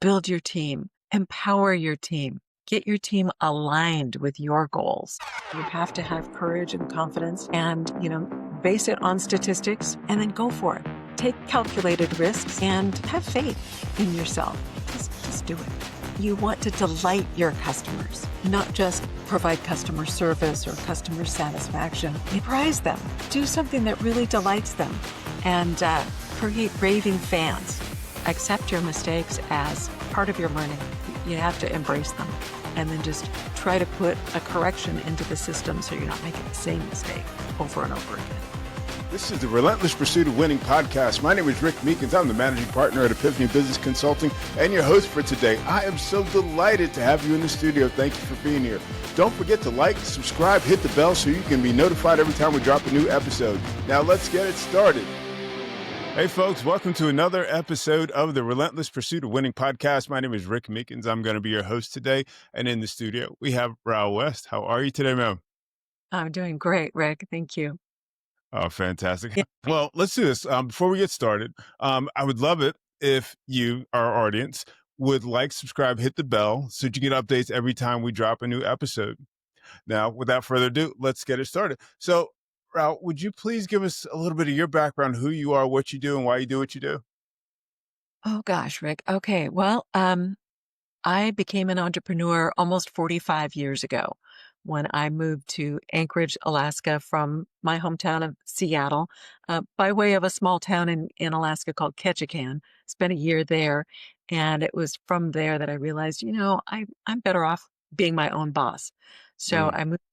build your team, empower your team, get your team aligned with your goals. You have to have courage and confidence and, base it on statistics and then go for it. Take calculated risks and have faith in yourself. Just do it. You want to delight your customers, not just provide customer service or customer satisfaction. Surprise them. Do something that really delights them and create raving fans. Accept your mistakes as part of your learning. You have to embrace them and then just try to put a correction into the system so you're not making the same mistake over and over again. This is the Relentless Pursuit of Winning podcast. My name is Rick Meekins. I'm the managing partner at Epiphany Business Consulting and your host for today. I am so delighted to have you in the studio. Thank you for being here. Don't forget to like, subscribe, hit the bell so you can be notified every time we drop a new episode. Now let's get it started. Hey folks, welcome to another episode of the Relentless Pursuit of Winning podcast. My name is Rick Meekins. I'm going to be your host today. And in the studio, we have Ral West. How are you today, ma'am? I'm doing great, Rick. Thank you. Oh, fantastic. Yeah. Well, let's do this. Before we get started, I would love it if you, our audience, would like, subscribe, hit the bell so you get updates every time we drop a new episode. Now, without further ado, let's get it started. So, Raul, would you please give us a little bit of your background, who you are, what you do, and why you do what you do? Oh gosh, Rick. Okay. Well, I became an entrepreneur almost 45 years ago when I moved to Anchorage, Alaska from my hometown of Seattle, by way of a small town in Alaska called Ketchikan. Spent a year there. And it was from there that I realized, I'm better off being my own boss. So I moved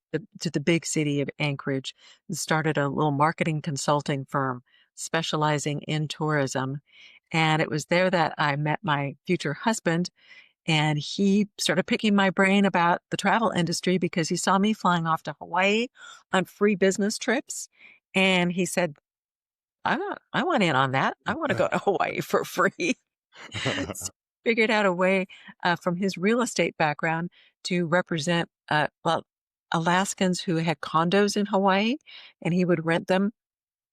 to the big city of Anchorage and started a little marketing consulting firm specializing in tourism. And it was there that I met my future husband. And he started picking my brain about the travel industry because he saw me flying off to Hawaii on free business trips. And he said, I want in on that. I want to go to Hawaii for free. So figured out a way from his real estate background to represent, Alaskans who had condos in Hawaii, and he would rent them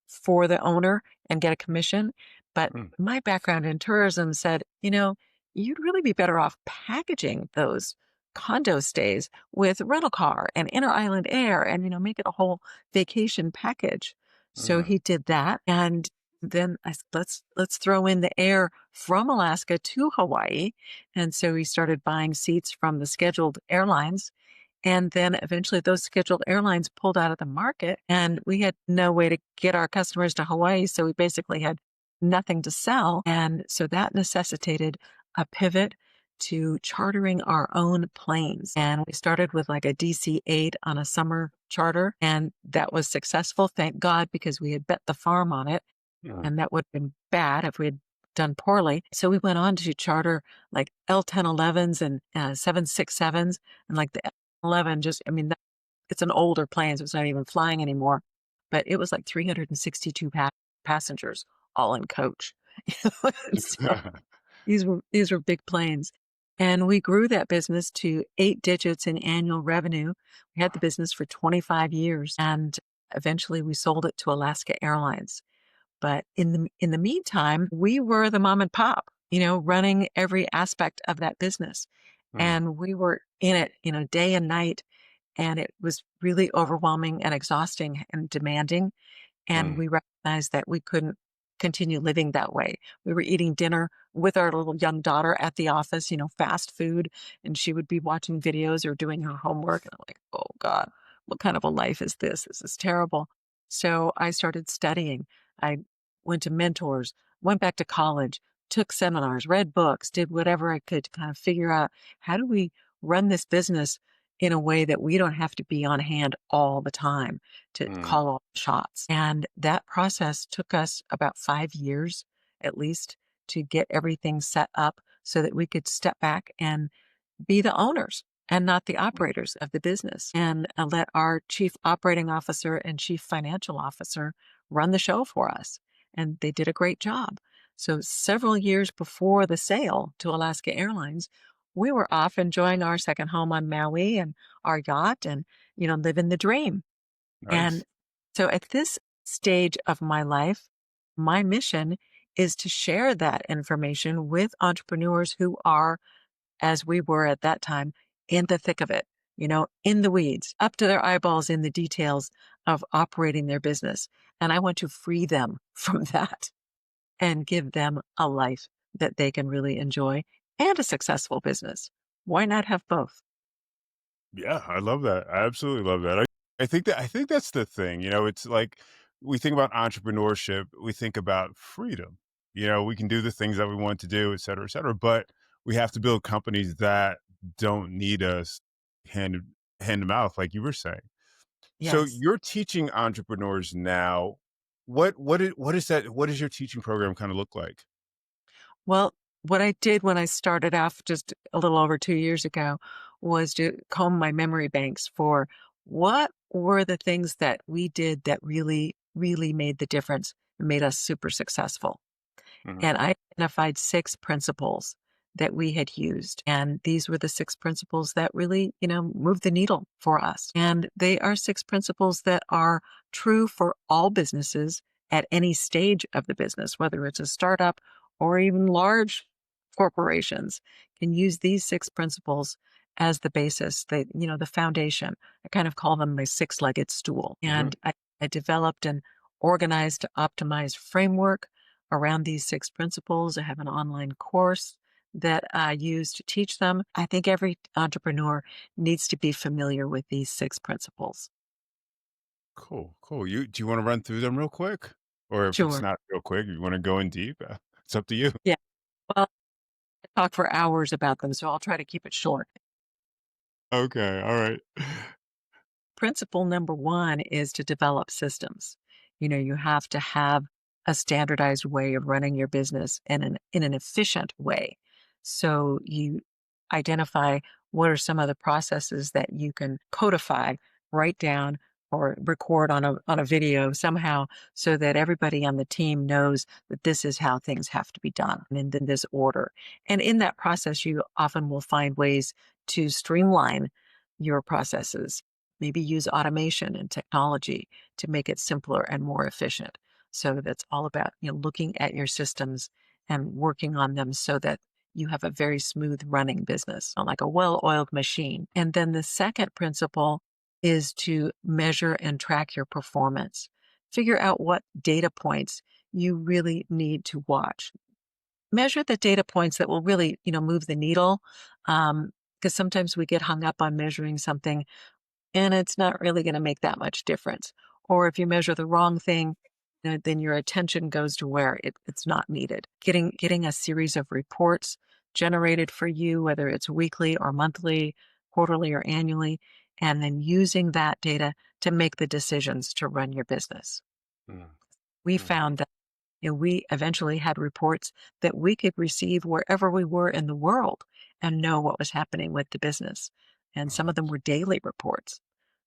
for the owner and get a commission. But my background in tourism said, you'd really be better off packaging those condo stays with rental car and inter island air and, make it a whole vacation package. So he did that. And then I said, let's throw in the air from Alaska to Hawaii. And so we started buying seats from the scheduled airlines. And then eventually those scheduled airlines pulled out of the market and we had no way to get our customers to Hawaii. So we basically had nothing to sell. And so that necessitated a pivot to chartering our own planes. And we started with like a DC-8 on a summer charter. And that was successful, thank God, because we had bet the farm on it. And that would have been bad if we had done poorly. So we went on to charter like L1011s and 767s. And like the 11, it's an older plane, so it's not even flying anymore. But it was like 362 passengers, all in coach. So these were big planes. And we grew that business to 8 digits in annual revenue. We had the business for 25 years. And eventually we sold it to Alaska Airlines. But in the meantime, we were the mom and pop, running every aspect of that business. And we were in it, day and night. And it was really overwhelming and exhausting and demanding. And we recognized that we couldn't continue living that way. We were eating dinner with our little young daughter at the office, fast food. And she would be watching videos or doing her homework. And I'm like, oh God, what kind of a life is this? This is terrible. So I started studying. I went to mentors, went back to college, took seminars, read books, did whatever I could to kind of figure out how do we run this business in a way that we don't have to be on hand all the time to call all the shots. And that process took us about 5 years, at least, to get everything set up so that we could step back and be the owners and not the operators of the business and let our chief operating officer and chief financial officer run the show for us. And they did a great job. So several years before the sale to Alaska Airlines, we were off enjoying our second home on Maui and our yacht and, living the dream. Nice. And so at this stage of my life, my mission is to share that information with entrepreneurs who are, as we were at that time, in the thick of it, in the weeds, up to their eyeballs in the details of operating their business. And I want to free them from that and give them a life that they can really enjoy and a successful business. Why not have both? Yeah, I love that. I absolutely love that. I think that's the thing. It's like we think about entrepreneurship, we think about freedom. We can do the things that we want to do, et cetera, et cetera. But we have to build companies that don't need us hand hand to mouth, like you were saying. So Yes. you're teaching entrepreneurs now. What is your teaching program kind of look like? Well, what I did when I started off just a little over 2 years ago was to comb my memory banks for what were the things that we did that really, really made the difference and made us super successful. Mhm. And I identified 6 principles that we had used. And these were the 6 principles that really, moved the needle for us. And they are 6 principles that are true for all businesses at any stage of the business, whether it's a startup or even large corporations can use these 6 principles as the basis, the foundation. I kind of call them my six-legged stool. Mhm. And I developed an organized to optimize framework around these 6 principles. I have an online course that I use to teach them. I think every entrepreneur needs to be familiar with these 6 principles. Cool, cool. Do you want to run through them real quick? Or if it's Sure. not real quick, you want to go in deep? It's up to you. Yeah. Well, I talk for hours about them, so I'll try to keep it short. Okay, all right. Principle number 1 is to develop systems. You have to have a standardized way of running your business in an efficient way. So you identify what are some of the processes that you can codify, write down, or record on a video somehow so that everybody on the team knows that this is how things have to be done and in this order. And in that process, you often will find ways to streamline your processes. Maybe use automation and technology to make it simpler and more efficient. So that's all about, looking at your systems and working on them so that you have a very smooth running business, like a well-oiled machine. And then the second principle is to measure and track your performance. Figure out what data points you really need to watch. Measure the data points that will really, move the needle. Because sometimes we get hung up on measuring something and it's not really going to make that much difference. Or if you measure the wrong thing, then your attention goes to where it's not needed. Getting a series of reports generated for you, whether it's weekly or monthly, quarterly or annually, and then using that data to make the decisions to run your business. Mm, We mm, found that we eventually had reports that we could receive wherever we were in the world and know what was happening with the business. And oh, some of them were daily reports.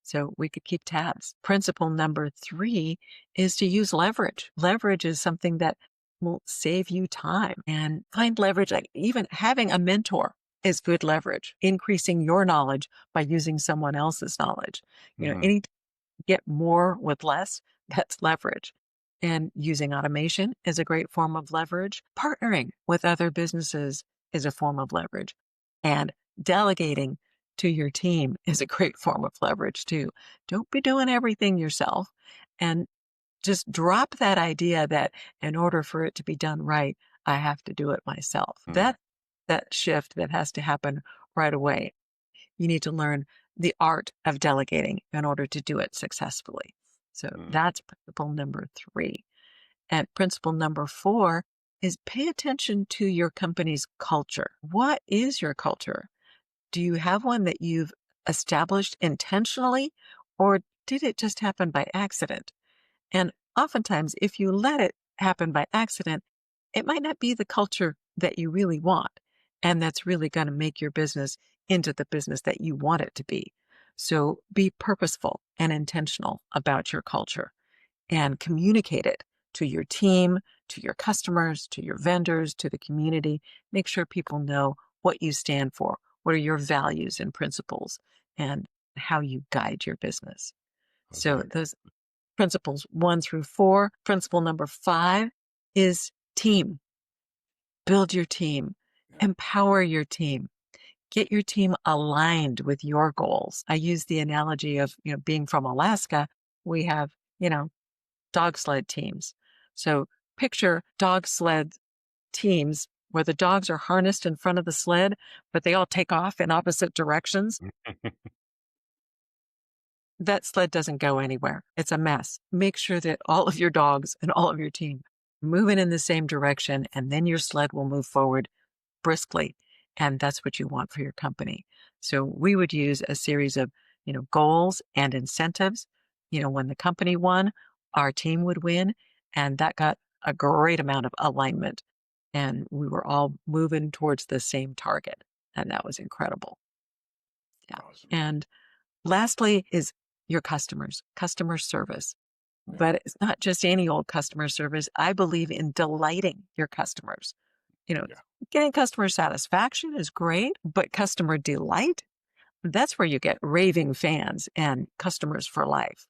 So we could keep tabs. Principle number 3 is to use leverage. Leverage is something that will save you time and find leverage. Like even having a mentor is good leverage, increasing your knowledge by using someone else's knowledge. mhm, Any get more with less, that's leverage. And using automation is a great form of leverage. Partnering with other businesses is a form of leverage. And delegating to your team is a great form of leverage too. Don't be doing everything yourself and just drop that idea that in order for it to be done right, I have to do it myself. mm, That shift that has to happen right away. You need to learn the art of delegating in order to do it successfully. So mm, that's principle number 3. And principle number 4 is pay attention to your company's culture. What is your culture? Do you have one that you've established intentionally, or did it just happen by accident? And oftentimes, if you let it happen by accident, it might not be the culture that you really want. And that's really going to make your business into the business that you want it to be. So be purposeful and intentional about your culture and communicate it to your team, to your customers, to your vendors, to the community. Make sure people know what you stand for, what are your values and principles, and how you guide your business. So okay. those principles 1 through 4. Principle number 5 is Team, build your team, empower your team, get your team aligned with your goals. I use the analogy of, being from Alaska, we have, dog sled teams. So picture dog sled teams where the dogs are harnessed in front of the sled, but they all take off in opposite directions. That sled doesn't go anywhere. It's a mess. Make sure that all of your dogs and all of your team moving in the same direction, and then your sled will move forward briskly. And that's what you want for your company. So we would use a series of, goals and incentives. When the company won, our team would win. And that got a great amount of alignment. And we were all moving towards the same target. And that was incredible. Yeah. Awesome. And lastly is your customers, customer service. Yeah. But it's not just any old customer service. I believe in delighting your customers. Yeah. Getting customer satisfaction is great, but customer delight, that's where you get raving fans and customers for life.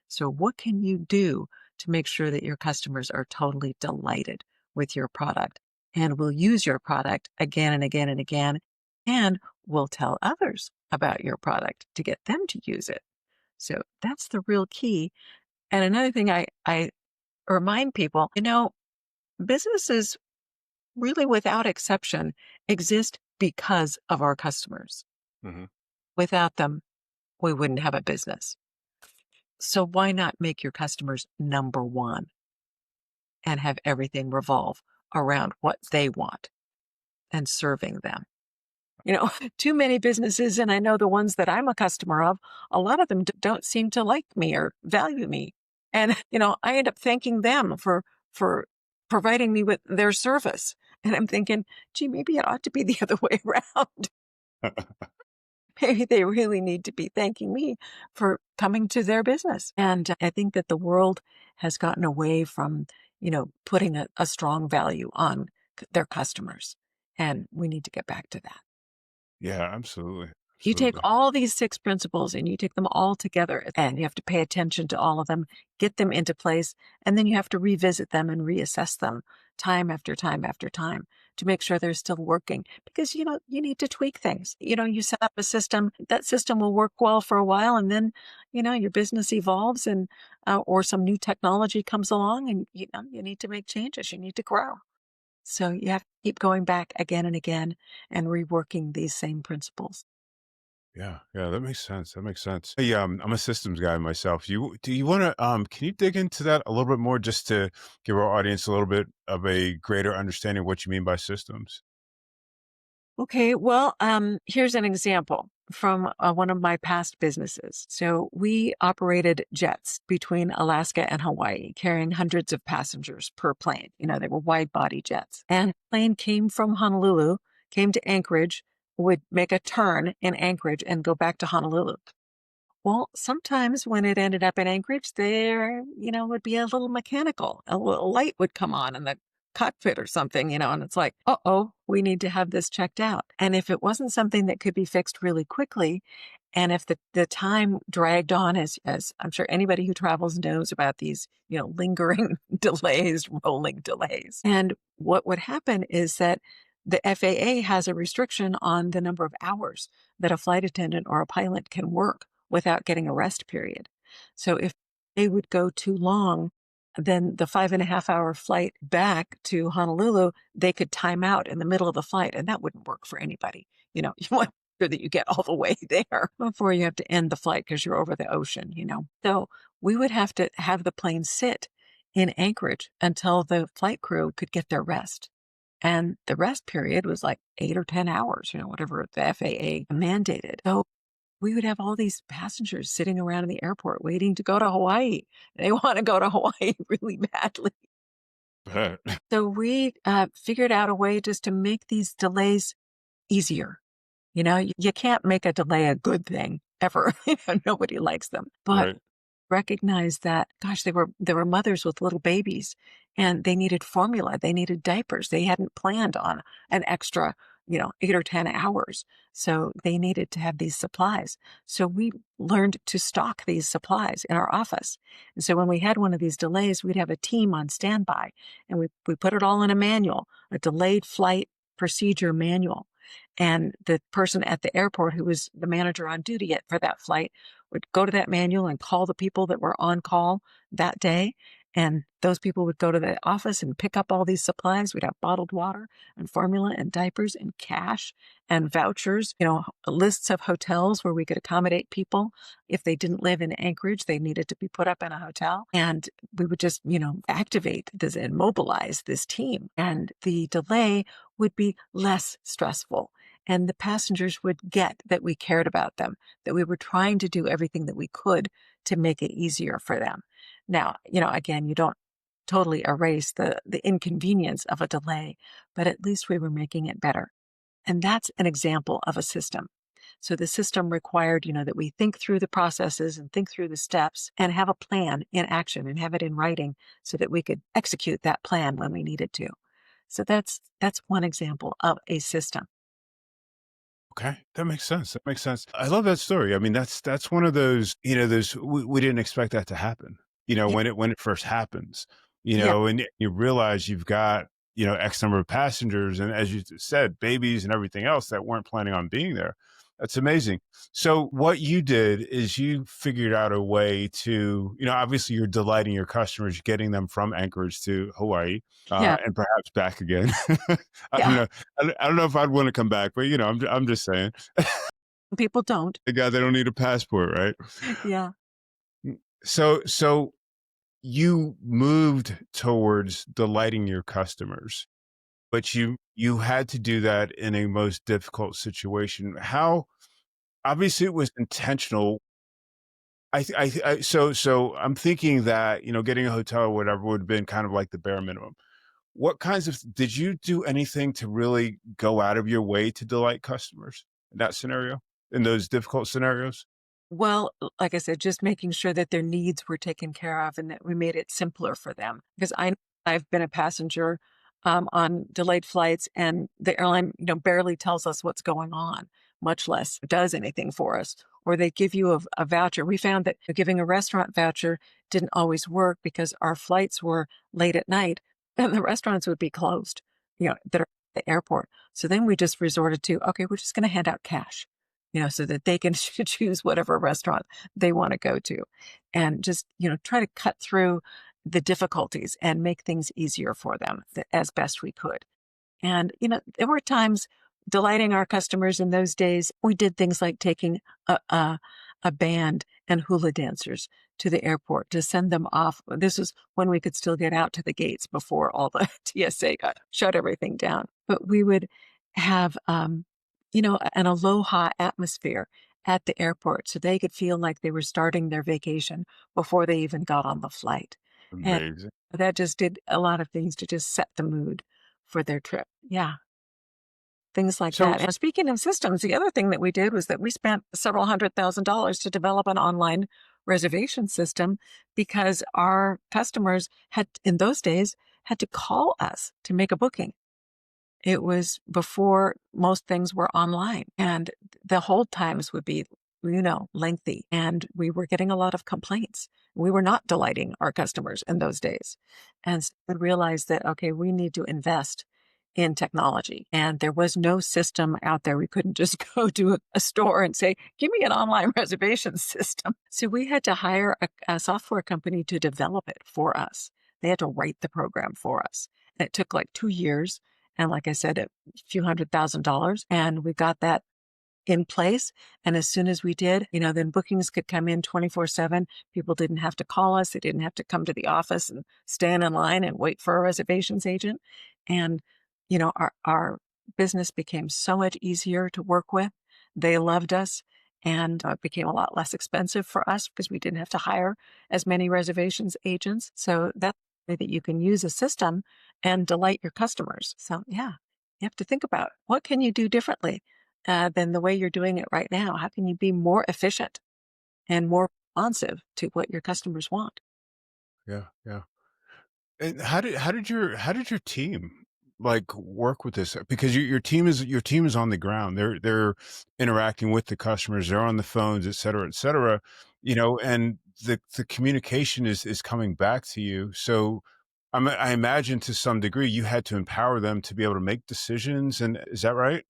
So what can you do to make sure that your customers are totally delighted with your product and will use your product again and again and again, and will tell others about your product to get them to use it? So that's the real key. And another thing I remind people, businesses really without exception exist because of our customers. Hmm. Without them, we wouldn't have a business. So why not make your customers number one and have everything revolve around what they want and serving them? Too many businesses, and I know the ones that I'm a customer of, a lot of them don't seem to like me or value me. And, I end up thanking them for providing me with their service. And I'm thinking, gee, maybe it ought to be the other way around. Maybe they really need to be thanking me for coming to their business. And I think that the world has gotten away from, putting a strong value on their customers. And we need to get back to that. Yeah, absolutely. You take Absolutely. all these 6 principles and you take them all together, and you have to pay attention to all of them, get them into place, and then you have to revisit them and reassess them time after time after time to make sure they're still working. Because, you need to tweak things. You set up a system, that system will work well for a while, and then, your business evolves and or some new technology comes along, and, you need to make changes. You need to grow. So you have to keep going back again and again and reworking these same principles. Yeah, yeah, that makes sense. That makes sense. Hey, I'm a systems guy myself. Do you want to can you dig into that a little bit more just to give our audience a little bit of a greater understanding of what you mean by systems? Okay, well, here's an example from one of my past businesses. So we operated jets between Alaska and Hawaii, carrying hundreds of passengers per plane. They were wide body jets. And the plane came from Honolulu, came to Anchorage, would make a turn in Anchorage and go back to Honolulu. Well, sometimes when it ended up in Anchorage, there, would be a little mechanical. A little light would come on in the cockpit or something, and it's like, uh-oh, we need to have this checked out. And if it wasn't something that could be fixed really quickly, and if the time dragged on, as I'm sure anybody who travels knows about these, lingering delays, rolling delays. And what would happen is that the FAA has a restriction on the number of hours that a flight attendant or a pilot can work without getting a rest period. So if they would go too long, then the 5.5 hour flight back to Honolulu, they could time out in the middle of the flight, and that wouldn't work for anybody. You want to make sure that you get all the way there before you have to end the flight because you're over the ocean. So we would have to have the plane sit in Anchorage until the flight crew could get their rest. And the rest period was like 8 or 10 hours, whatever the FAA mandated. So we would have all these passengers sitting around in the airport waiting to go to Hawaii. They want to go to Hawaii really badly. Bet. So we figured out a way just to make these delays easier. You can't make a delay a good thing ever. Nobody likes them. But Right. recognize that, gosh, there were mothers with little babies and they needed formula. They needed diapers. They hadn't planned on an extra 8 or 10 hours. So they needed to have these supplies. So we learned to stock these supplies in our office. And so when we had one of these delays, we'd have a team on standby, and we put it all in a manual, a delayed flight procedure manual. And the person at the airport who was the manager on duty for that flight would go to that manual and call the people that were on call that day. And those people would go to the office and pick up all these supplies. We'd have bottled water and formula and diapers and cash and vouchers, lists of hotels where we could accommodate people. If they didn't live in Anchorage, they needed to be put up in a hotel. And we would just, activate this and mobilize this team. And the delay would be less stressful. And the passengers would get that we cared about them, that we were trying to do everything that we could to make it easier for them. Now, again, you don't totally erase the inconvenience of a delay, but at least we were making it better. And that's an example of a system. So the system required, that we think through the processes and think through the steps and have a plan in action and have it in writing so that we could execute that plan when we needed to. So that's one example of a system. Okay, that makes sense. That makes sense. I love that story. I mean, that's one of those, those we didn't expect that to happen. Yeah. When it first happens, Yeah. and you realize you've got, X number of passengers, and as you said, babies and everything else that weren't planning on being there. That's amazing. So what you did is you figured out a way to, obviously you're delighting your customers, getting them from Anchorage to Hawaii, Yeah. and perhaps back again. I don't Yeah. know. I don't know if I'd want to come back, but I'm just saying. People don't. The guy, they don't need a passport, right? Yeah. So you moved towards delighting your customers, but you had to do that in a most difficult situation. How obviously it was intentional. So I'm thinking that, getting a hotel or whatever would have been kind of like the bare minimum. What kinds of did you do anything to really go out of your way to delight customers in that scenario, in those difficult scenarios? Well, like I said, just making sure that their needs were taken care of and that we made it simpler for them. Because I've been a passenger on delayed flights, and the airline, barely tells us what's going on, much less does anything for us. Or they give you a voucher. We found that giving a restaurant voucher didn't always work because our flights were late at night and the restaurants would be closed, that are at the airport. So then we just resorted to, okay, we're just going to hand out cash, so that they can choose whatever restaurant they want to go to, and just, try to cut through the difficulties and make things easier for them as best we could. And, there were times delighting our customers in those days. We did things like taking a band and hula dancers to the airport to send them off. This was when we could still get out to the gates before all the TSA got shut everything down. But we would have, an aloha atmosphere at the airport so they could feel like they were starting their vacation before they even got on the flight. And Amazing. that just did a lot of things to just set the mood for their trip. Yeah, things like So that. And speaking of systems, the other thing that we did was that we spent several $100,000 to develop an online reservation system because our customers had, in those days, had to call us to make a booking. It was before most things were online, and the hold times would be, lengthy, and we were getting a lot of complaints. We were not delighting our customers in those days. And so we realized that, okay, we need to invest in technology. And there was no system out there. We couldn't just go to a store and say, give me an online reservation system. So we had to hire a software company to develop it for us. They had to write the program for us. And it took like 2 years. And like I said, a few $100,000. And we got that in place. And as soon as we did, then bookings could come in 24/7. People didn't have to call us. They didn't have to come to the office and stand in line and wait for a reservations agent. And, our business became so much easier to work with. They loved us. And it became a lot less expensive for us because we didn't have to hire as many reservations agents. So that's the way that you can use a system and delight your customers. So yeah, you have to think about what can you do differently than the way you're doing it right now? How can you be more efficient and more responsive to what your customers want? yeah, yeah. And how did your team? like work with this? Because your team is on the ground. They're interacting with the customers. They're on the phones, et cetera, et cetera. And the communication is coming back to you. So I imagine to some degree you had to empower them to be able to make decisions. And is that right?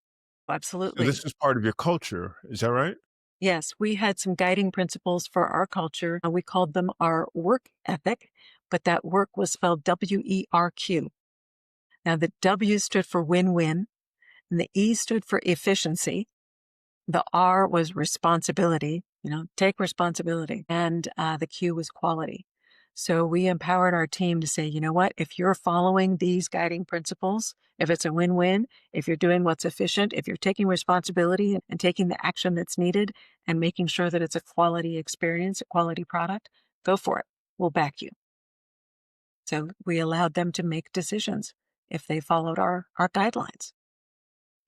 So Absolutely. this is part of your culture. Is that right? Yes, we had some guiding principles for our culture. We called them our work ethic, but that work was spelled WERQ. Now, the W stood for win win, and the E stood for efficiency. The R was responsibility, take responsibility. And the Q was quality. So we empowered our team to say, you know what, if you're following these guiding principles, if it's a win win, if you're doing what's efficient, if you're taking responsibility and taking the action that's needed and making sure that it's a quality experience, a quality product, go for it. We'll back you. So we allowed them to make decisions if they followed our guidelines.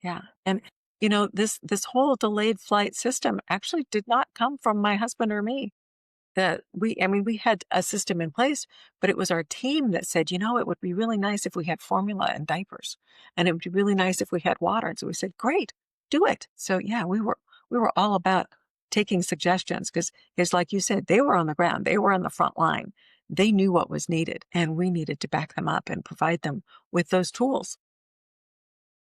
Yeah. And this whole delayed flight system actually did not come from my husband or me. That we had a system in place, but it was our team that said, it would be really nice if we had formula and diapers, and it would be really nice if we had water. And so we said, great, do it. So yeah, we were all about taking suggestions because like you said, they were on the ground, they were on the front line. They knew what was needed, and we needed to back them up and provide them with those tools.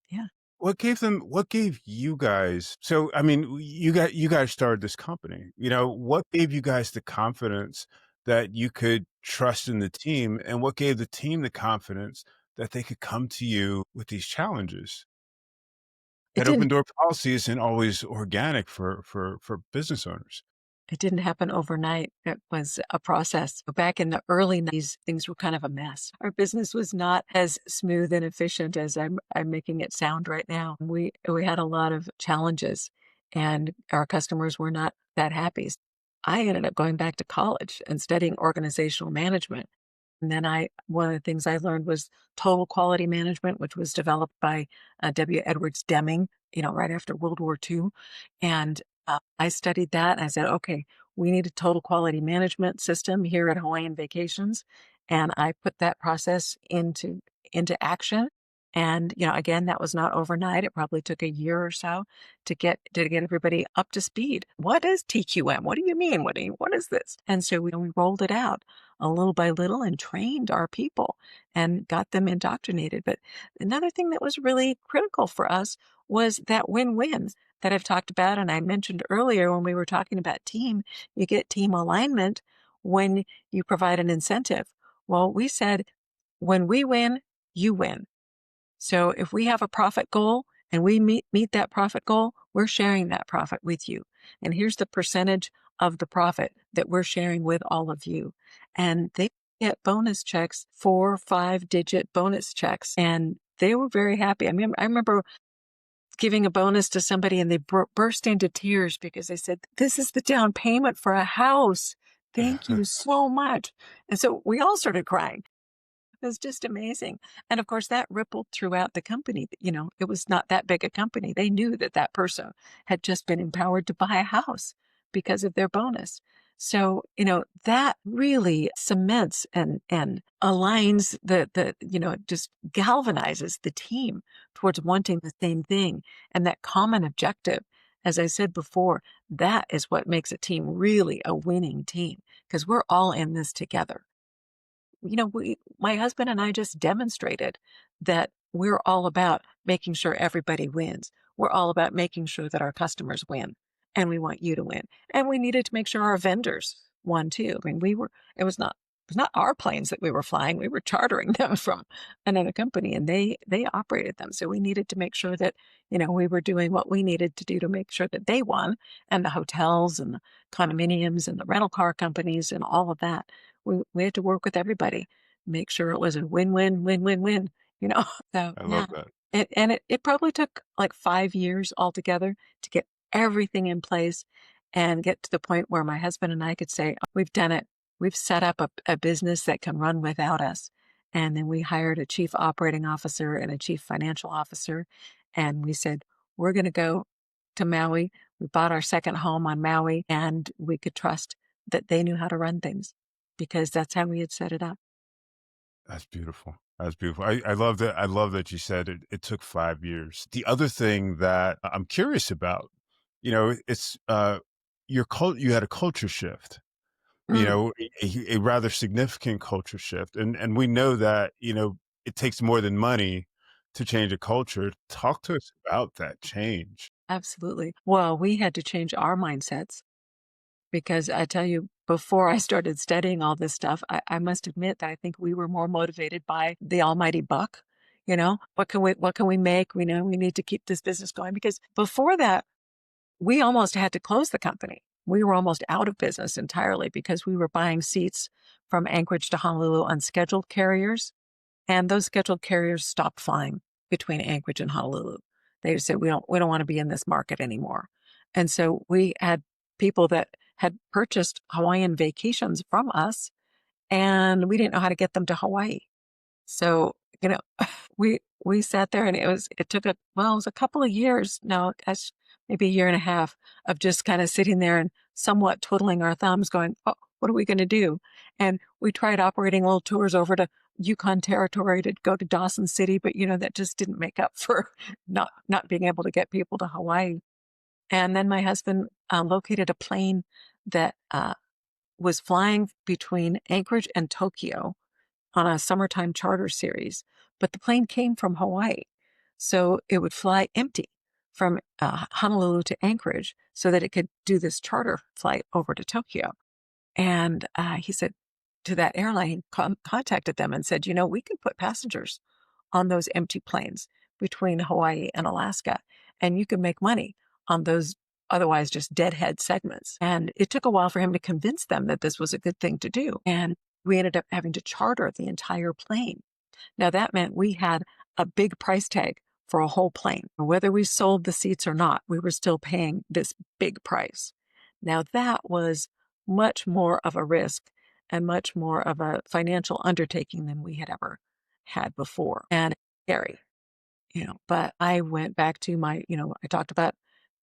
Yeah. What gave you guys, so I mean, you guys started this company. What gave you guys the confidence that you could trust in the team, and what gave the team the confidence that they could come to you with these challenges? It That didn't open door policy isn't always organic for business owners. It didn't happen overnight. It was a process. Back in the early 90s, things were kind of a mess. Our business was not as smooth and efficient as I'm making it sound right now. We had a lot of challenges, and our customers were not that happy. I ended up going back to college and studying organizational management. And then one of the things I learned was total quality management, which was developed by W. Edwards Deming, right after World War II. And I studied that. I said, okay, we need a total quality management system here at Hawaiian Vacations. And I put that process into action. And, again, that was not overnight. It probably took a year or so to get everybody up to speed. What is TQM? What do you mean? What is this? And so we rolled it out a little by little and trained our people and got them indoctrinated. But another thing that was really critical for us was that win-win that I've talked about. And I mentioned earlier when we were talking about team, you get team alignment when you provide an incentive. Well, we said, when we win, you win. So if we have a profit goal and we meet that profit goal, we're sharing that profit with you. And here's the percentage of the profit that we're sharing with all of you. And they get bonus checks, 4 or 5 digit bonus checks. And they were very happy. I remember giving a bonus to somebody and they burst into tears because they said, this is the down payment for a house. Thank you so much. And so we all started crying. It was just amazing. And of course, that rippled throughout the company. It was not that big a company. They knew that that person had just been empowered to buy a house because of their bonus. So, that really cements and aligns it just galvanizes the team towards wanting the same thing and that common objective. As I said before, that is what makes a team really a winning team because we're all in this together. My husband and I just demonstrated that we're all about making sure everybody wins. We're all about making sure that our customers win, and we want you to win. And we needed to make sure our vendors won too. It was not our planes that we were flying. We were chartering them from another company and they operated them. So we needed to make sure that, we were doing what we needed to do to make sure that they won, and the hotels and the condominiums and the rental car companies and all of that. We had to work with everybody, make sure it was a win-win, win-win-win, you know? So I yeah. love that. It probably took like 5 years altogether to get everything in place and get to the point where my husband and I could say, "Oh, we've done it. We've set up a business that can run without us." And then we hired a chief operating officer and a chief financial officer. And we said, we're going to go to Maui. We bought our second home on Maui, and we could trust that they knew how to run things because that's how we had set it up. That's beautiful. That's beautiful. I love that. I love that you said it took 5 years. The other thing that I'm curious about, it's you had a culture shift, Mm, a rather significant culture shift. And we know that, it takes more than money to change a culture. Talk to us about that change. absolutely. Well, we had to change our mindsets because I tell you, before I started studying all this stuff, I must admit that I think we were more motivated by the almighty buck. What can we make? We know we need to keep this business going because before that, we almost had to close the company. We were almost out of business entirely because we were buying seats from Anchorage to Honolulu on scheduled carriers, and those scheduled carriers stopped flying between Anchorage and Honolulu. They just said, we don't want to be in this market anymore. And so we had people that had purchased Hawaiian vacations from us, and we didn't know how to get them to Hawaii. So, we sat there and it was a couple of years, no, gosh, maybe a year and a half of just kind of sitting there and somewhat twiddling our thumbs going, "Oh, what are we gonna do?" And we tried operating little tours over to Yukon Territory to go to Dawson City, but, that just didn't make up for not being able to get people to Hawaii. And then my husband, located a plane that, was flying between Anchorage and Tokyo on a summertime charter series, but the plane came from Hawaii. So it would fly empty from Honolulu to Anchorage so that it could do this charter flight over to Tokyo. And he said to that airline, he contacted them and said, we can put passengers on those empty planes between Hawaii and Alaska, and you can make money on those otherwise just deadhead segments. And it took a while for him to convince them that this was a good thing to do. And we ended up having to charter the entire plane. Now, that meant we had a big price tag for a whole plane. Whether we sold the seats or not, we were still paying this big price. Now, that was much more of a risk and much more of a financial undertaking than we had ever had before. And scary, but I went back to I talked about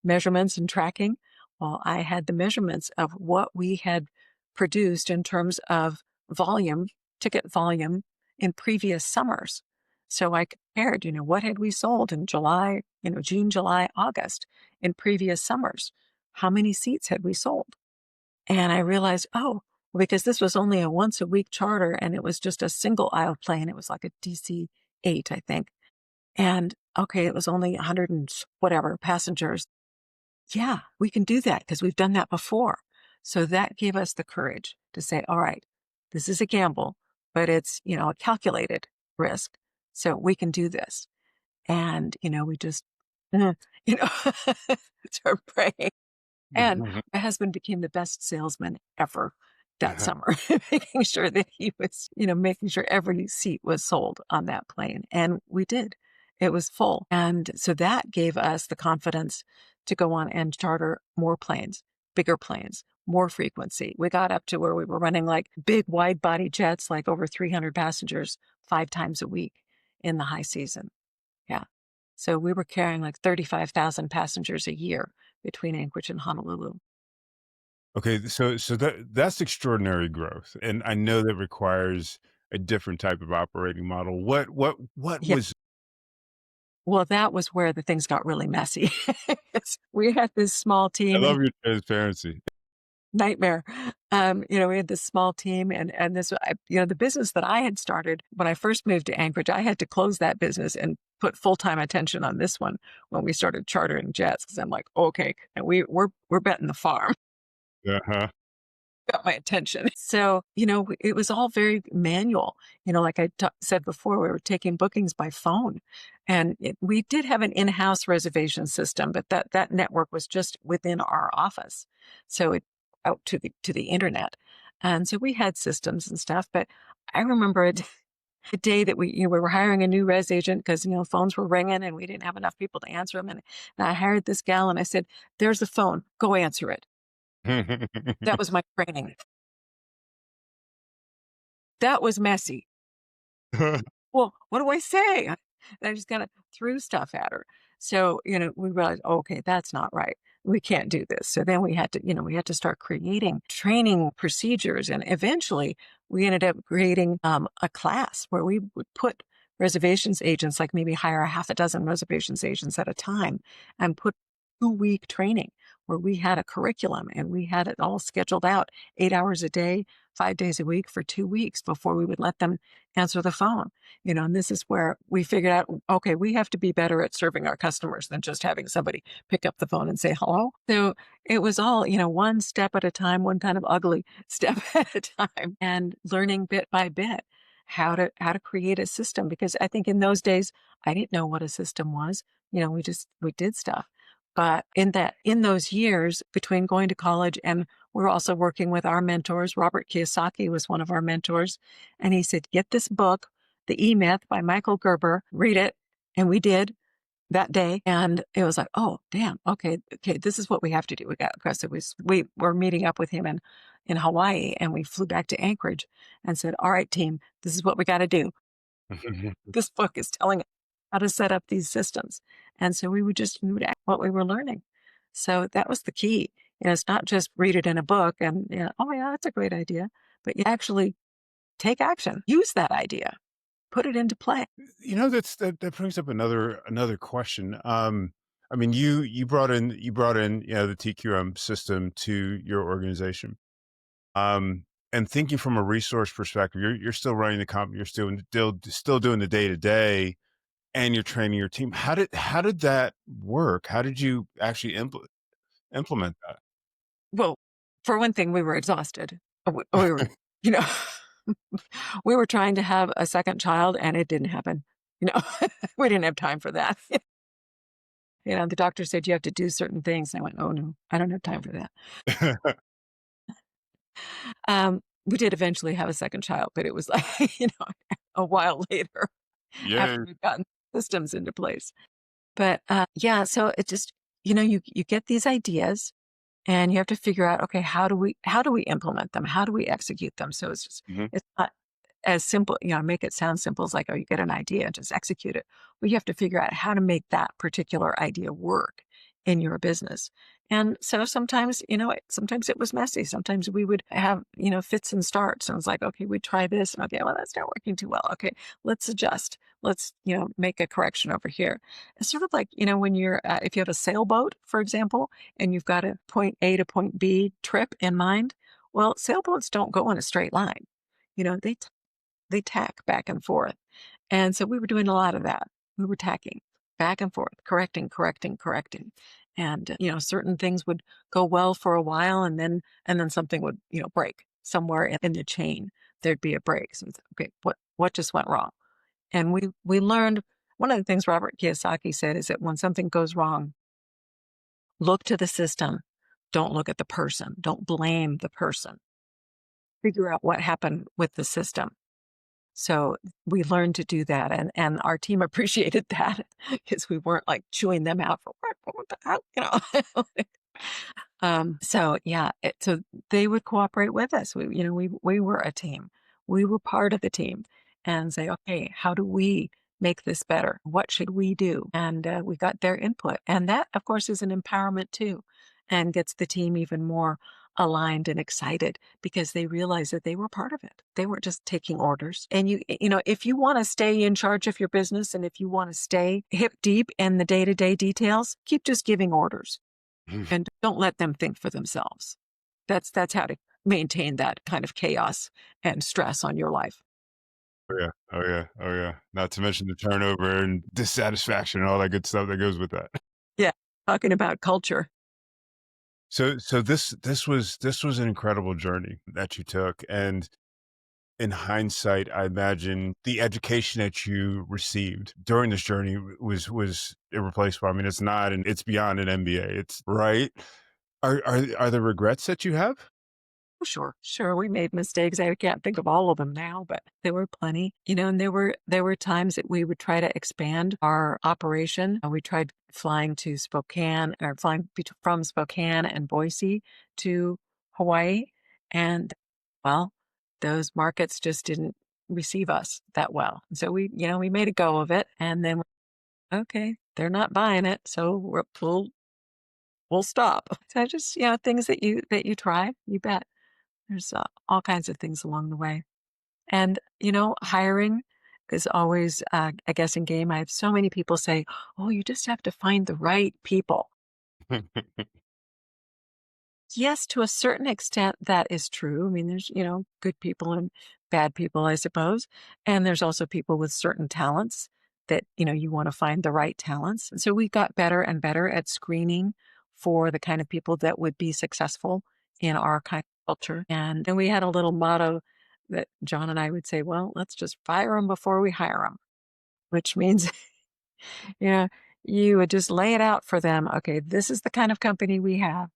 measurements and tracking. Well, I had the measurements of what we had produced in terms of volume, ticket volume in previous summers. So I compared, what had we sold in July, June, July, August in previous summers? How many seats had we sold? And I realized, oh, because this was only a once a week charter and it was just a single aisle plane. It was like a DC 8, I think. And okay, it was only 100 and whatever passengers. Yeah, we can do that because we've done that before. So that gave us the courage to say, all right, this is a gamble, but it's, a calculated risk. So we can do this. And, we just, you know, start praying. And my husband became the best salesman ever that summer, making sure that he was, making sure every seat was sold on that plane. And we did. It was full. And so that gave us the confidence to go on and charter more planes, bigger planes, more frequency. We got up to where we were running like big wide body jets, like over 300 passengers 5 times a week in the high season. Yeah. So we were carrying like 35,000 passengers a year between Anchorage and Honolulu. Okay, so that's extraordinary growth, and I know that requires a different type of operating model. What Yeah. was Well, that was where the things got really messy. We had this small I team and love your transparency. nightmare. We had this small team and the business that I had started when I first moved to Anchorage, I had to close that business and put full-time attention on this one when we started chartering jets because I'm like, okay, and we're betting the farm. Uh-huh. Got my attention. So, it was all very manual. Like I said before, we were taking bookings by phone. And we did have an in-house reservation system, but that network was just within our office. So it out to the internet. And so we had systems and stuff, but I remember a day that we were hiring a new res agent because, phones were ringing and we didn't have enough people to answer them. And I hired this gal and I said, there's the phone, go answer it. That was my training. That was messy. Well, what do I say? And I just kind of threw stuff at her. So, we realized, oh, okay, that's not right. we can't do this. So then we had to start creating training procedures. And eventually we ended up creating a class where we would put reservations agents, like maybe hire a half a dozen reservations agents at a time and put 2-week training where we had a curriculum and we had it all scheduled out 8 hours a day, 5 days a week for 2 weeks before we would let them answer the phone. And this is where we figured out, okay, we have to be better at serving our customers than just having somebody pick up the phone and say hello. So it was all, one step at a time, one kind of ugly step at a time, and learning bit by bit how to create a system. Because I think in those days I didn't know what a system was. We did stuff. But in those years between going to college and we're also working with our mentors, Robert Kiyosaki was one of our mentors, and he said, "Get this book, The E-Myth by Michael Gerber, read it." And we did that day. And it was like, oh, damn. Okay. This is what we have to do. We got aggressive. We were meeting up with him in Hawaii, and we flew back to Anchorage and said, all right, team, this is what we got to do. This book is telling us how to set up these systems. And so we would act what we were learning. So that was the key. It's not just read it in a book and, oh yeah, that's a great idea, but you actually take action, use that idea, put it into play. That brings up another question. I mean, you brought in the TQM system to your organization. And thinking from a resource perspective, you're still running the company, you're still doing the day to day, and you're training your team. How did that work? How did you actually implement that? Well, for one thing, we were exhausted. We were, you know, we were trying to have a second child and it didn't happen. You know, we didn't have time for that. The doctor said you have to do certain things. And I went, oh no, I don't have time for that. We did eventually have a second child, but it was like, a while later Yeah. after we've gotten systems into place. But yeah, so it just, you get these ideas and you have to figure out, okay, how do we implement them? How do we execute them? So Mhm. it's not as simple, make it sound simple as like, oh, you get an idea and just execute it. Well, you have to figure out how to make that particular idea work in your business. And so sometimes, sometimes it was messy. Sometimes we would have, fits and starts. And it's like, okay, we try this. And okay, well, that's not working too well. Okay, let's adjust. Let's, make a correction over here. It's sort of like, when if you have a sailboat, for example, and you've got a point A to point B trip in mind, well, sailboats don't go in a straight line. They tack back and forth. And so we were doing a lot of that. We were tacking back and forth, correcting, correcting, correcting. And, certain things would go well for a while and then something would, break somewhere in the chain. There'd be a break. So it's, okay, what just went wrong? And we learned one of the things Robert Kiyosaki said is that when something goes wrong, look to the system. Don't look at the person. Don't blame the person. Figure out what happened with the system. So we learned to do that, and our team appreciated that because we weren't like chewing them out for what the hell. So yeah, so they would cooperate with us. We were a team. We were part of the team, and say, okay, how do we make this better? What should we do? And we got their input, and that, of course, is an empowerment too, and gets the team even more aligned and excited because they realize that they were part of it. They weren't just taking orders. And if you want to stay in charge of your business and if you want to stay hip deep in the day-to-day details, keep just giving orders and don't let them think for themselves. That's how to maintain that kind of chaos and stress on your life. Oh yeah. Oh yeah. Oh yeah. Not to mention the turnover and dissatisfaction and all that good stuff that goes with that. Yeah. Talking about culture. So this was an incredible journey that you took, and in hindsight, I imagine the education that you received during this journey was irreplaceable. I mean, it's not, and it's beyond an MBA. It's right. Are there regrets that you have? Oh, sure, sure. We made mistakes. I can't think of all of them now, but there were plenty. And there were times that we would try to expand our operation. We tried flying to Spokane or flying from Spokane and Boise to Hawaii, and well, those markets just didn't receive us that well. And so we made a go of it, and then okay, they're not buying it, so we'll we'll stop. So just, things that you try, you bet. There's all kinds of things along the way. And, hiring is always a guessing game. I have so many people say, oh, you just have to find the right people. Yes, to a certain extent, that is true. I mean, there's, good people and bad people, I suppose. And there's also people with certain talents that, you want to find the right talents. And so we got better and better at screening for the kind of people that would be successful in our kind of culture. And then we had a little motto that John and I would say, well, let's just fire them before we hire them, which means yeah, you would just lay it out for them. Okay, this is the kind of company we have,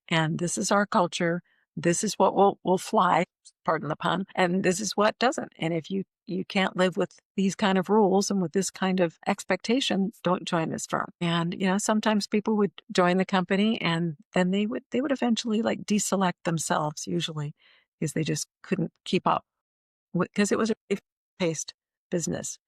and this is our culture. This is what will fly, pardon the pun, and this is what doesn't. And if you can't live with these kind of rules and with this kind of expectation, don't join this firm. And sometimes people would join the company, and then they would eventually like deselect themselves, usually, because they just couldn't keep up because it was a paced business,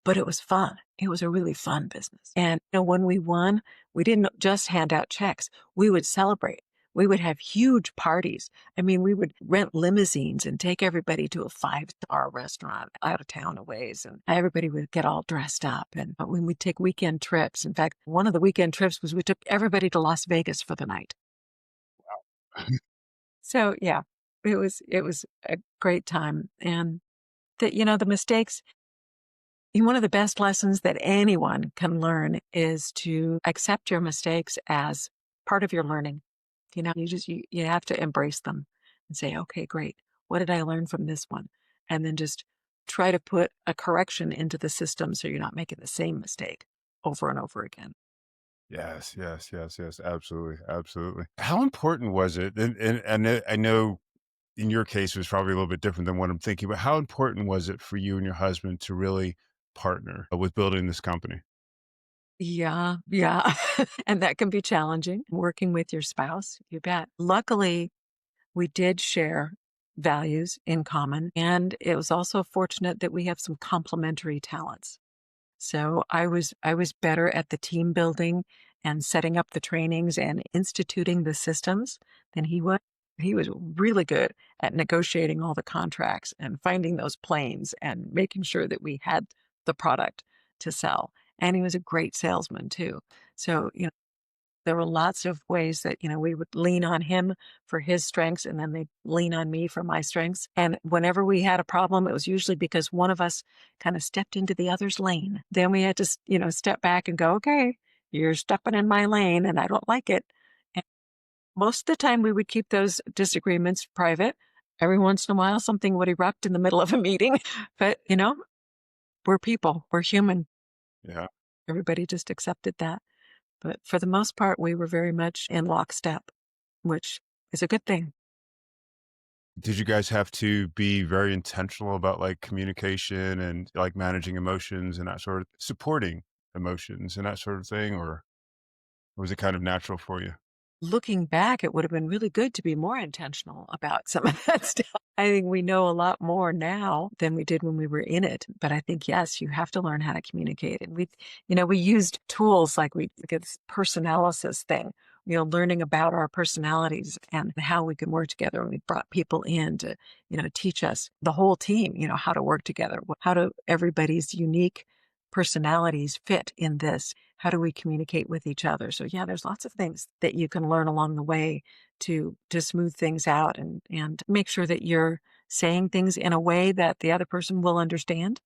but it was fun. It was a really fun business. And when we won, we didn't just hand out checks. We would celebrate. We would have huge parties. I mean, we would rent limousines and take everybody to a five-star restaurant out of town a ways. And everybody would get all dressed up. And when we'd take weekend trips, in fact, one of the weekend trips was we took everybody to Las Vegas for the night. So yeah, it was a great time. And the mistakes, one of the best lessons that anyone can learn is to accept your mistakes as part of your learning. You have to embrace them and say, okay, great. What did I learn from this one? And then just try to put a correction into the system so you're not making the same mistake over and over again. Yes, yes, yes, yes. Absolutely, absolutely. How important was it? And I know in your case it was probably a little bit different than what I'm thinking, but how important was it for you and your husband to really partner with building this company? Yeah, yeah. And that can be challenging working with your spouse, you bet. Luckily, we did share values in common, and it was also fortunate that we have some complementary talents. So I was better at the team building and setting up the trainings and instituting the systems than he was. He was really good at negotiating all the contracts and finding those planes and making sure that we had the product to sell. And he was a great salesman too. So, there were lots of ways that, we would lean on him for his strengths and then they'd lean on me for my strengths. And whenever we had a problem, it was usually because one of us kind of stepped into the other's lane. Then we had to, step back and go, okay, you're stepping in my lane and I don't like it. And most of the time we would keep those disagreements private. Every once in a while, something would erupt in the middle of a meeting. But, we're people, we're human. Yeah. Everybody just accepted that. But for the most part, we were very much in lockstep, which is a good thing. Did you guys have to be very intentional about like communication and like managing emotions and that sort of supporting emotions and that sort of thing, or was it kind of natural for you? Looking back, it would have been really good to be more intentional about some of that stuff. I think we know a lot more now than we did when we were in it. But I think, yes, you have to learn how to communicate. And we used tools like we get this personalysis thing, learning about our personalities and how we can work together. And we brought people in to, teach us the whole team, how to work together. How do everybody's unique personalities fit in this? How do we communicate with each other? So yeah, there's lots of things that you can learn along the way to smooth things out and make sure that you're saying things in a way that the other person will understand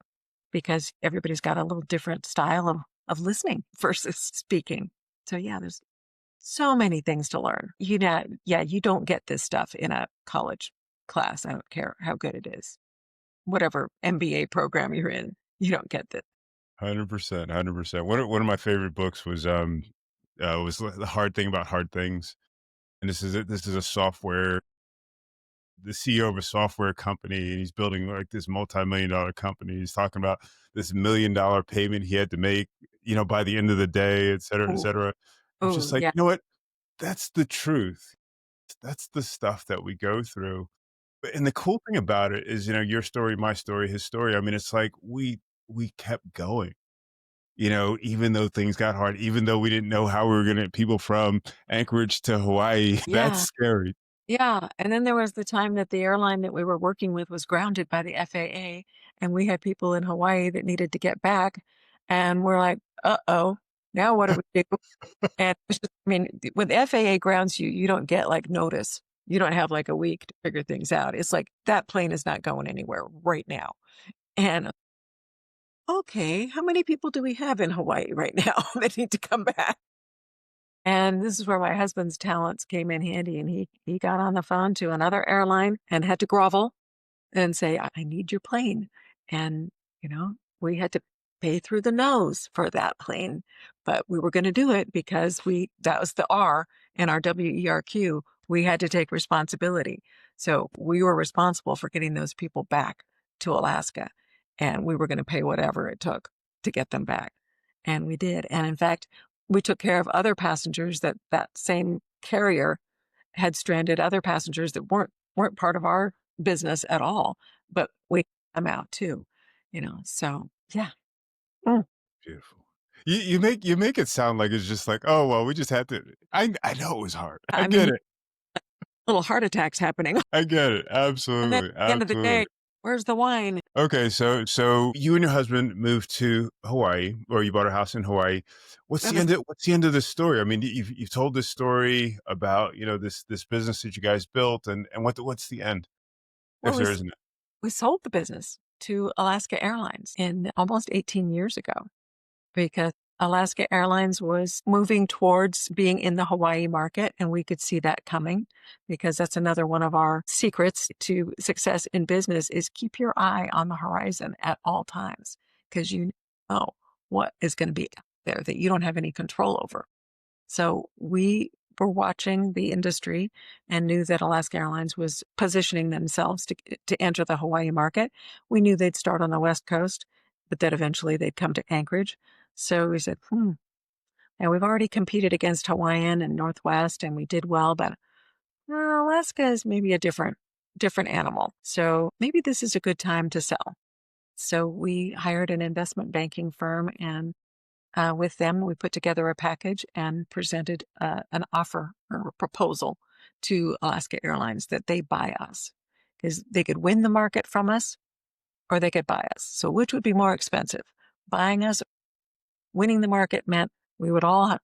because everybody's got a little different style of listening versus speaking. So yeah, there's so many things to learn. Yeah, you don't get this stuff in a college class. I don't care how good it is. Whatever MBA program you're in, you don't get this. 100%, 100%. One of my favorite books was The Hard Thing About Hard Things. And this is a software the CEO of a software company, and he's building like this multi-million dollar company. He's talking about this $1 million payment he had to make, by the end of the day, et cetera, et Oh, cetera. It's oh just like, yeah. you know what? That's the truth. That's the stuff that we go through. And the cool thing about it is, your story, my story, his story. I mean, it's like we kept going. even though things got hard, even though we didn't know how we were going to people from Anchorage to Hawaii. That's Yeah. scary. Yeah, and then there was the time that the airline that we were working with was grounded by the FAA, and we had people in Hawaii that needed to get back, and we're like, "Uh-oh, now what do we do?" And it's just I mean, when the FAA grounds you, you don't get, like, notice. You don't have, like, a week to figure things out. It's like, that plane is not going anywhere right now. And, okay, how many people do we have in Hawaii right now that need to come back? And this is where my husband's talents came in handy, and he got on the phone to another airline and had to grovel and say, I need your plane." And, we had to pay through the nose for that plane, but we were going to do it because that was the R in our WERQ. We had to take responsibility. So we were responsible for getting those people back to Alaska, and we were going to pay whatever it took to get them back. And we did. And in fact, we took care of other passengers that same carrier had stranded other passengers that weren't part of our business at all, but we got them out too, so yeah. Mm. Beautiful. You make it sound like it's just like, oh well, we just had to. I know it was hard. I I get mean, it. little heart attacks happening. I get it. And then at Absolutely, the end of the day, absolutely. where's the wine? Okay, so you and your husband moved to Hawaii, or you bought a house in Hawaii. What's That the was end of what's the end of the story? I mean, you've told this story about this business that you guys built, and what's the end if well, there isn't? we sold the business to Alaska Airlines in almost 18 years ago, because Alaska Airlines was moving towards being in the Hawaii market, and we could see that coming, because that's another one of our secrets to success in business is keep your eye on the horizon at all times, because you know what is going to be out there that you don't have any control over. So we were watching the industry and knew that Alaska Airlines was positioning themselves to enter the Hawaii market. We knew they'd start on the West Coast, but that eventually they'd come to Anchorage. So we said, now we've already competed against Hawaiian and Northwest, and we did well, but Alaska is maybe a different animal. So maybe this is a good time to sell. So we hired an investment banking firm, and with them, we put together a package and presented an offer or a proposal to Alaska Airlines that they buy us, because they could win the market from us or they could buy us. So which would be more expensive? Buying us, winning the market meant we would all,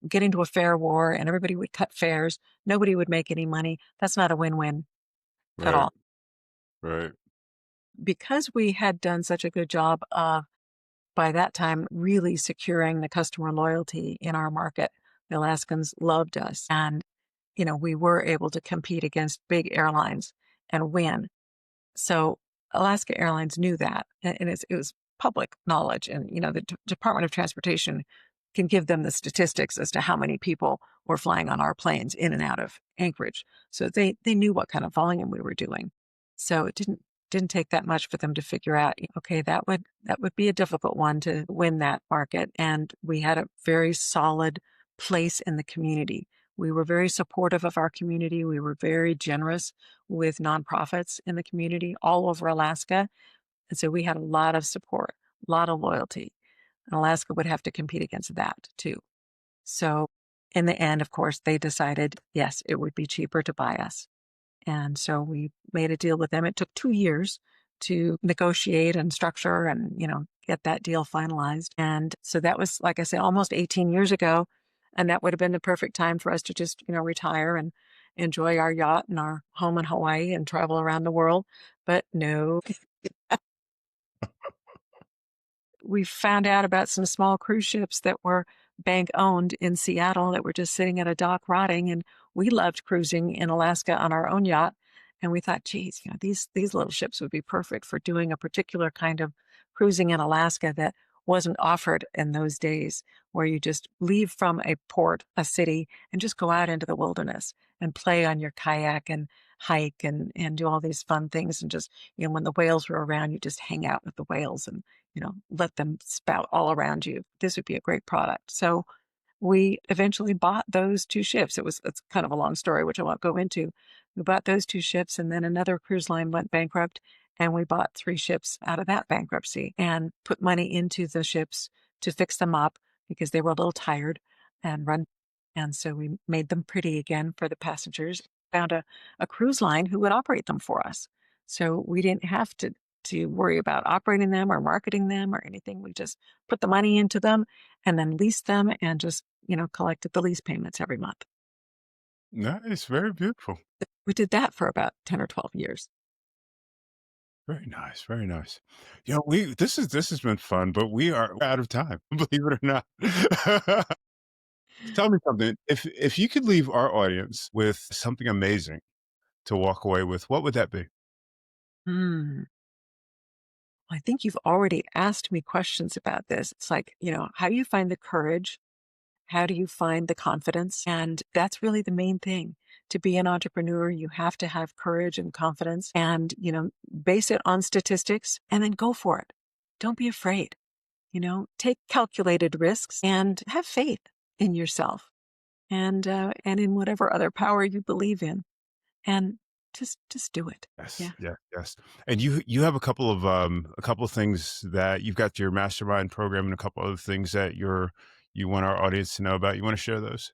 get into a fare war and everybody would cut fares. Nobody would make any money. That's not a win-win at Right, all. right, Because we had done such a good job of, by that time, really securing the customer loyalty in our market. The Alaskans loved us. And, we were able to compete against big airlines and win. So Alaska Airlines knew that. And it was public knowledge. And, the Department of Transportation can give them the statistics as to how many people were flying on our planes in and out of Anchorage. So they knew what kind of volume we were doing. So it didn't take that much for them to figure out, okay, that would be a difficult one to win that market. And we had a very solid place in the community. We were very supportive of our community. We were very generous with nonprofits in the community all over Alaska. And so we had a lot of support, a lot of loyalty. And Alaska would have to compete against that too. So in the end, of course, they decided, yes, it would be cheaper to buy us. And so we made a deal with them. It took 2 years to negotiate and structure and, get that deal finalized. And so that was, like I said, almost 18 years ago. And that would have been the perfect time for us to just, retire and enjoy our yacht and our home in Hawaii and travel around the world. But no, we found out about some small cruise ships that were bank owned in Seattle that were just sitting at a dock rotting. And we loved cruising in Alaska on our own yacht. And we thought, geez, these little ships would be perfect for doing a particular kind of cruising in Alaska that wasn't offered in those days, where you just leave from a port, a city, and just go out into the wilderness and play on your kayak and hike and do all these fun things. And just, when the whales were around, you just hang out with the whales and let them spout all around you. This would be a great product. So we eventually bought those 2 ships. It's kind of a long story, which I won't go into. We bought those 2 ships, and then another cruise line went bankrupt, and we bought 3 ships out of that bankruptcy and put money into the ships to fix them up because they were a little tired and run. And so we made them pretty again for the passengers, found a cruise line who would operate them for us. So we didn't have to worry about operating them or marketing them or anything. We just put the money into them and then leased them and just, collected the lease payments every month. Nice. Very beautiful. We did that for about 10 or 12 years. Very nice. Very nice. This has been fun, but we are out of time, believe it or not. Tell me something. If you could leave our audience with something amazing to walk away with, what would that be? Hmm. I think you've already asked me questions about this. It's like, how do you find the courage? How do you find the confidence? And that's really the main thing. To be an entrepreneur, you have to have courage and confidence and, base it on statistics and then go for it. Don't be afraid. Take calculated risks and have faith in yourself and in whatever other power you believe in. And just do it. Yes, Yeah. yes. And you have a couple of things that you've got your mastermind program and a couple other things that you want our audience to know about. You want to share those?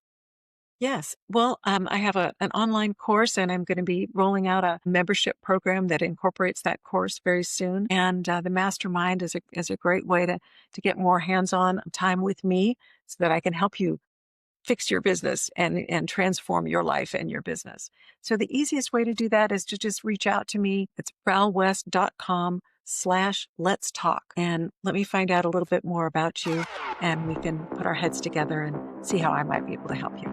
Yes. Well, I have an online course, and I'm going to be rolling out a membership program that incorporates that course very soon. And the mastermind is a great way to get more hands-on time with me, so that I can help you fix your business and transform your life and your business. So the easiest way to do that is to just reach out to me. It's ralwest.com/let's talk. And let me find out a little bit more about you, and we can put our heads together and see how I might be able to help you.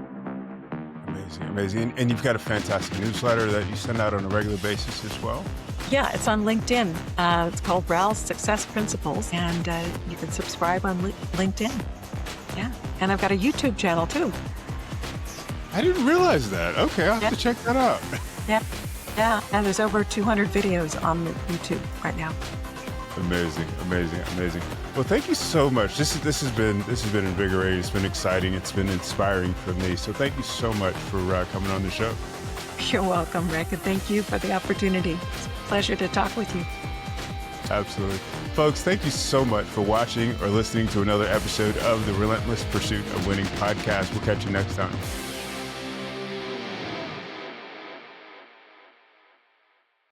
Amazing, amazing. And you've got a fantastic newsletter that you send out on a regular basis as well. Yeah, it's on LinkedIn. It's called Ral's Success Principles, and you can subscribe on LinkedIn. Yeah, and I've got a YouTube channel too. I didn't realize that. Okay, I'll have to check that out. Yeah, and there's over 200 videos on YouTube right now. Amazing. Well, thank you so much. This has been invigorating. It's been exciting. It's been inspiring for me. So thank you so much for coming on the show. You're welcome, Rick, and thank you for the opportunity. It's a pleasure to talk with you. Absolutely. Folks, thank you so much for watching or listening to another episode of the Relentless Pursuit of Winning podcast. We'll catch you next time.